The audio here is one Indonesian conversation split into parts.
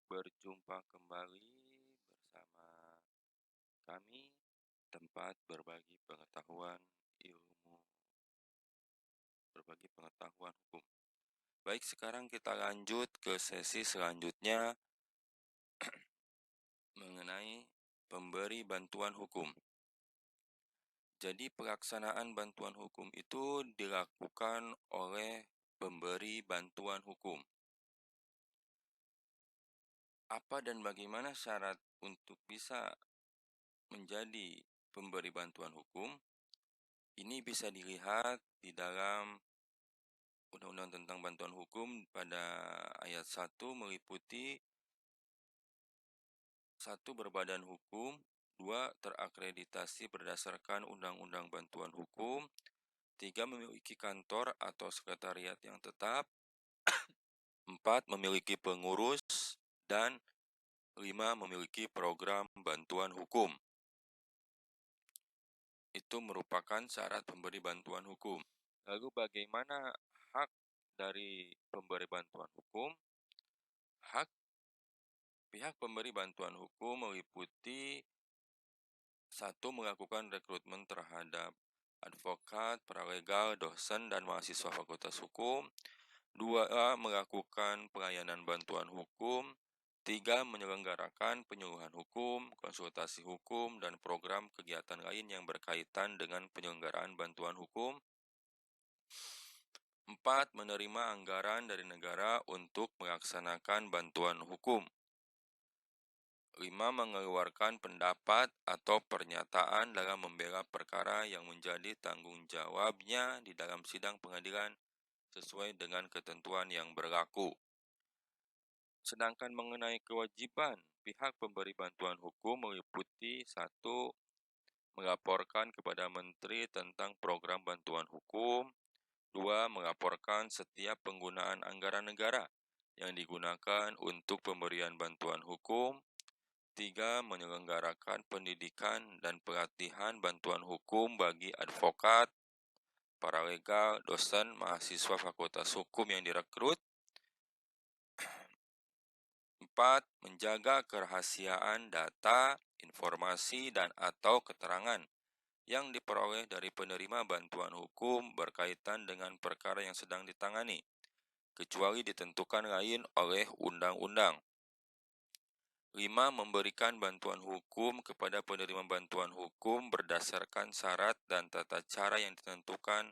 Berjumpa kembali bersama kami, tempat berbagi pengetahuan hukum. Baik, sekarang kita lanjut ke sesi selanjutnya mengenai pemberi bantuan hukum. Jadi pelaksanaan bantuan hukum itu dilakukan oleh pemberi bantuan hukum. Apa dan bagaimana syarat untuk bisa menjadi pemberi bantuan hukum? Ini bisa dilihat di dalam Undang-Undang tentang Bantuan Hukum pada ayat 1 meliputi 1. Berbadan hukum, 2. Terakreditasi berdasarkan Undang-Undang Bantuan Hukum, 3. Memiliki kantor atau sekretariat yang tetap, 4. Memiliki pengurus, dan 5. Memiliki program bantuan hukum. Itu merupakan syarat pemberi bantuan hukum. Lalu bagaimana hak dari pemberi bantuan hukum? Hak pihak pemberi bantuan hukum meliputi 1. Melakukan rekrutmen terhadap advokat, paralegal, dosen, dan mahasiswa fakultas hukum. 2. Melakukan pelayanan bantuan hukum. 3. Menyelenggarakan penyuluhan hukum, konsultasi hukum, dan program kegiatan lain yang berkaitan dengan penyelenggaraan bantuan hukum. 4. Menerima anggaran dari negara untuk melaksanakan bantuan hukum. 5. Mengeluarkan pendapat atau pernyataan dalam membela perkara yang menjadi tanggung jawabnya di dalam sidang pengadilan sesuai dengan ketentuan yang berlaku. Sedangkan mengenai kewajiban pihak pemberi bantuan hukum meliputi 1. Melaporkan kepada Menteri tentang program bantuan hukum. 2. Melaporkan setiap penggunaan anggaran negara yang digunakan untuk pemberian bantuan hukum. 3. Menyelenggarakan pendidikan dan pelatihan bantuan hukum bagi advokat, paralegal, dosen, mahasiswa fakultas hukum yang direkrut. 4. Menjaga kerahasiaan data, informasi, dan atau keterangan yang diperoleh dari penerima bantuan hukum berkaitan dengan perkara yang sedang ditangani, kecuali ditentukan lain oleh undang-undang. 5. Memberikan bantuan hukum kepada penerima bantuan hukum berdasarkan syarat dan tata cara yang ditentukan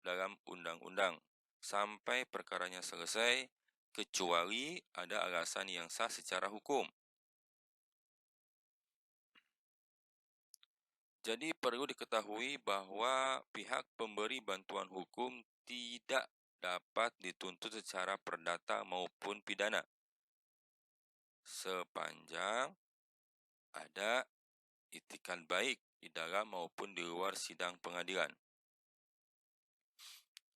dalam undang-undang sampai perkaranya selesai, kecuali ada alasan yang sah secara hukum. Jadi perlu diketahui bahwa pihak pemberi bantuan hukum tidak dapat dituntut secara perdata maupun pidana sepanjang ada itikat baik di dalam maupun di luar sidang pengadilan.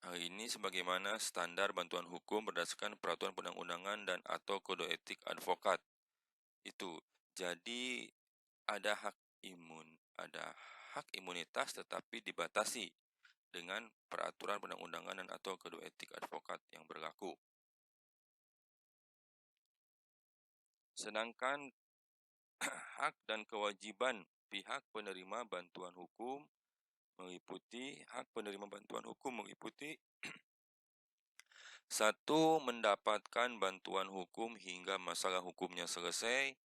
Hal ini sebagaimana standar bantuan hukum berdasarkan peraturan perundang-undangan dan atau kode etik advokat. Itu. Jadi ada hak imunitas tetapi dibatasi dengan peraturan perundang-undangan dan atau kode etik advokat yang berlaku. Sedangkan hak dan kewajiban pihak penerima bantuan hukum meliputi 1. Mendapatkan bantuan hukum hingga masalah hukumnya selesai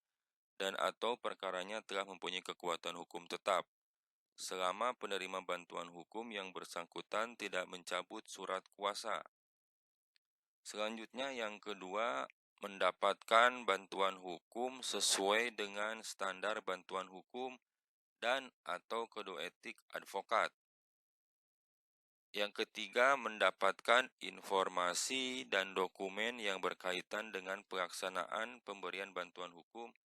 dan atau perkaranya telah mempunyai kekuatan hukum tetap, selama penerima bantuan hukum yang bersangkutan tidak mencabut surat kuasa. Selanjutnya yang kedua, mendapatkan bantuan hukum sesuai dengan standar bantuan hukum dan atau kode etik advokat. Yang ketiga, mendapatkan informasi dan dokumen yang berkaitan dengan pelaksanaan pemberian bantuan hukum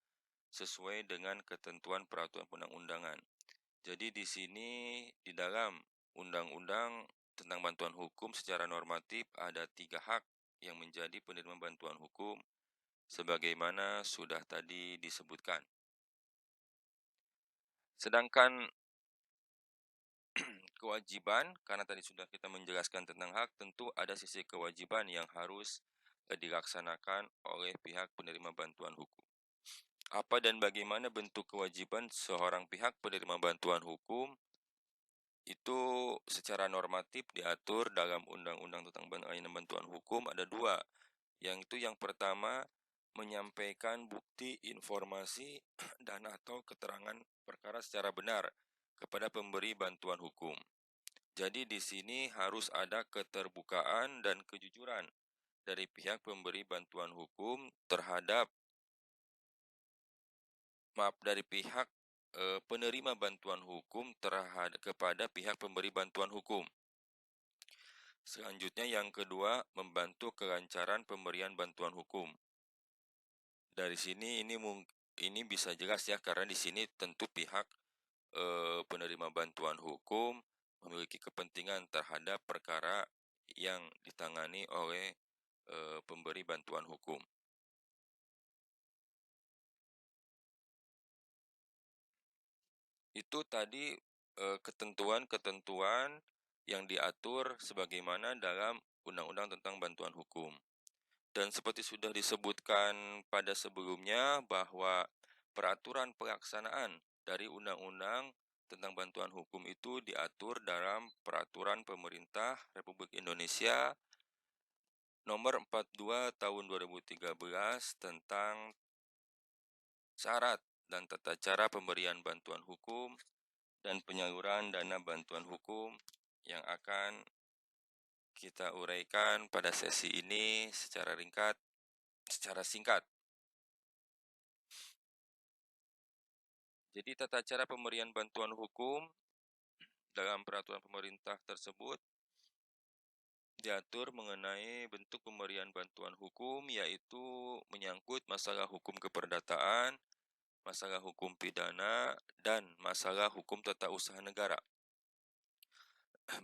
sesuai dengan ketentuan peraturan perundang-undangan. Jadi di sini di dalam undang-undang tentang bantuan hukum secara normatif ada 3 hak yang menjadi penerima bantuan hukum sebagaimana sudah tadi disebutkan. Sedangkan kewajiban, karena tadi sudah kita menjelaskan tentang hak, tentu ada sisi kewajiban yang harus dilaksanakan oleh pihak penerima bantuan hukum. Apa dan bagaimana bentuk kewajiban seorang pihak penerima bantuan hukum? Itu secara normatif diatur dalam Undang-Undang tentang Pelayanan Bantuan Hukum ada dua. Yang pertama, menyampaikan bukti, informasi, dan atau keterangan perkara secara benar kepada pemberi bantuan hukum. Jadi di sini harus ada keterbukaan dan kejujuran dari pihak pemberi bantuan hukum terhadap dari pihak penerima bantuan hukum terhadap kepada pihak pemberi bantuan hukum. Selanjutnya yang kedua, membantu kelancaran pemberian bantuan hukum. Dari sini ini bisa jelas ya, karena di sini tentu pihak penerima bantuan hukum memiliki kepentingan terhadap perkara yang ditangani oleh pemberi bantuan hukum. Itu tadi ketentuan-ketentuan yang diatur sebagaimana dalam Undang-Undang tentang Bantuan Hukum. Dan seperti sudah disebutkan pada sebelumnya bahwa peraturan pelaksanaan dari Undang-Undang tentang Bantuan Hukum itu diatur dalam Peraturan Pemerintah Republik Indonesia Nomor 42 Tahun 2013 tentang syarat dan tata cara pemberian bantuan hukum dan penyaluran dana bantuan hukum yang akan kita uraikan pada sesi ini secara singkat. Jadi tata cara pemberian bantuan hukum dalam peraturan pemerintah tersebut diatur mengenai bentuk pemberian bantuan hukum, yaitu menyangkut masalah hukum keperdataan, masalah hukum pidana, dan masalah hukum tata usaha negara.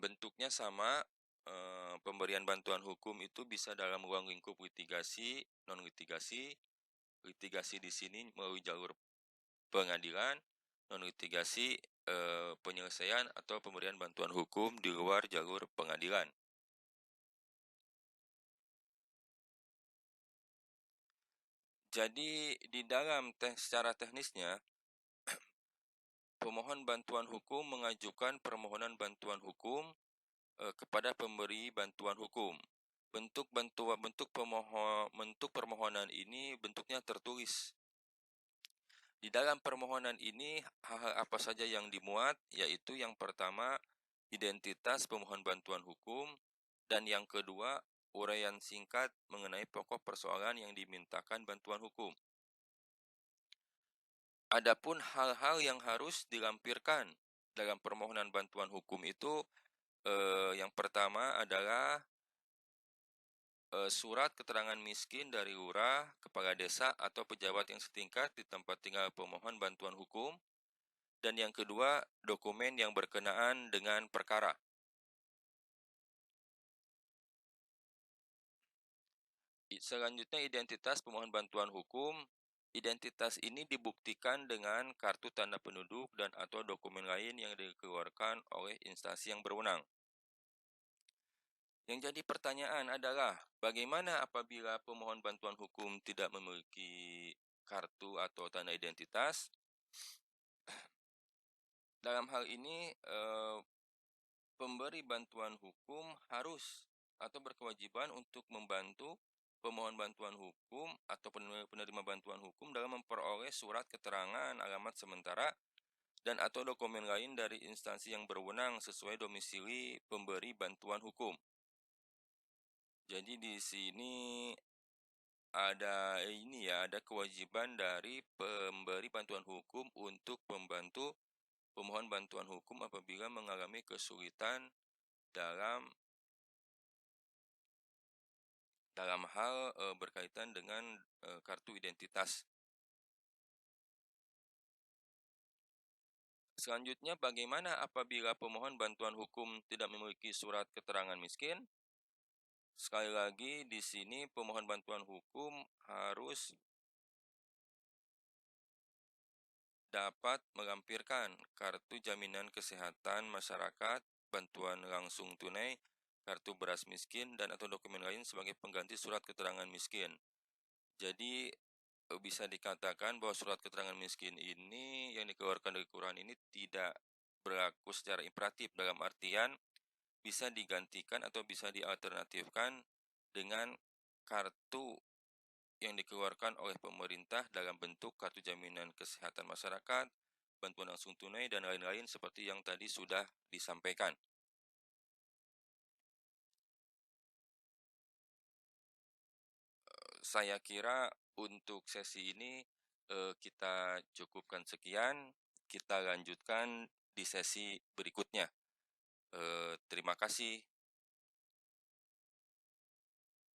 Bentuknya sama, pemberian bantuan hukum itu bisa dalam ruang lingkup litigasi, non-litigasi. Litigasi di sini melalui jalur pengadilan, non-litigasi penyelesaian atau pemberian bantuan hukum di luar jalur pengadilan. Jadi di dalam secara teknisnya, pemohon bantuan hukum mengajukan permohonan bantuan hukum kepada pemberi bantuan hukum. Bentuk permohonan ini bentuknya tertulis. Di dalam permohonan ini hal-hal apa saja yang dimuat, yaitu yang pertama identitas pemohon bantuan hukum, dan yang kedua uraian singkat mengenai pokok persoalan yang dimintakan bantuan hukum. Adapun hal-hal yang harus dilampirkan dalam permohonan bantuan hukum itu yang pertama adalah surat keterangan miskin dari lurah, kepala desa, atau pejabat yang setingkat di tempat tinggal pemohon bantuan hukum. Dan yang kedua, dokumen yang berkenaan dengan perkara. Selanjutnya, identitas pemohon bantuan hukum. Identitas ini dibuktikan dengan kartu tanda penduduk dan atau dokumen lain yang dikeluarkan oleh instansi yang berwenang. Yang jadi pertanyaan adalah, bagaimana apabila pemohon bantuan hukum tidak memiliki kartu atau tanda identitas? Dalam hal ini, pemberi bantuan hukum harus atau berkewajiban untuk membantu pemohon bantuan hukum atau penerima bantuan hukum dalam memperoleh surat keterangan alamat sementara dan atau dokumen lain dari instansi yang berwenang sesuai domisili pemberi bantuan hukum. Jadi di sini ada kewajiban dari pemberi bantuan hukum untuk membantu pemohon bantuan hukum apabila mengalami kesulitan dalam hal berkaitan dengan kartu identitas. Selanjutnya, bagaimana apabila pemohon bantuan hukum tidak memiliki surat keterangan miskin? Sekali lagi, di sini pemohon bantuan hukum harus dapat melampirkan kartu jaminan kesehatan masyarakat, bantuan langsung tunai, kartu beras miskin, dan atau dokumen lain sebagai pengganti surat keterangan miskin. Jadi bisa dikatakan bahwa surat keterangan miskin ini yang dikeluarkan dari kelurahan ini tidak berlaku secara imperatif, dalam artian bisa digantikan atau bisa dialternatifkan dengan kartu yang dikeluarkan oleh pemerintah dalam bentuk kartu jaminan kesehatan masyarakat, bantuan langsung tunai, dan lain-lain seperti yang tadi sudah disampaikan. Saya kira untuk sesi ini kita cukupkan sekian, kita lanjutkan di sesi berikutnya. Terima kasih.